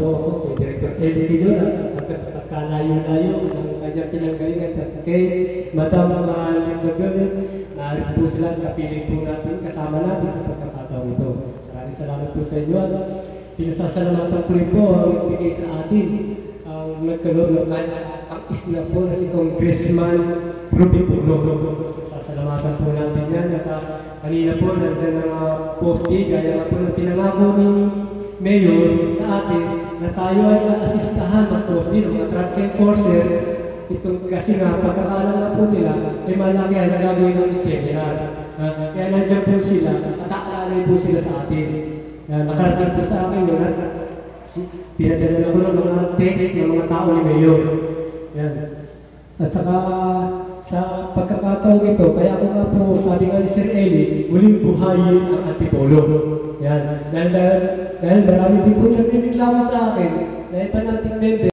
po ako kay Director Eddie Quinones sapagkat sa pagkalayo-layo ng kanyang pinanggalingan at kay Madam Linda Gomez. Narito po sila, kapiling po natin, kasama natin sa pagkakataon ito. Maraming salamat po sa inyo at pinasasalamatan po rin po ang ibigay sa atin ang nagkaroon ng ang isla po na si Congressman Ruby Puno. Sasalamatan po natin yan at kanina po nandyan ang poste gaya po ng pinangako ni Mayor sa atin na tayo ay asistahan ng poste ng mga traffic enforcer. Itong kasi nga pagkakalang na po nila ay malaki ang gagawin ng seminar. Kaya nandyan po sila at aalalay po sila sa atin. Nakarating po sa akin yun at pinadala ko ng mga text ng mga tao ni Mayor. Yan. At saka sa pagkakataon ito, kaya ako nga po sabi nga ni Sir Eli, muling buhayin ang Antipolo. Yan. Dahil marami din po nagreklamo sa akin na iba nating member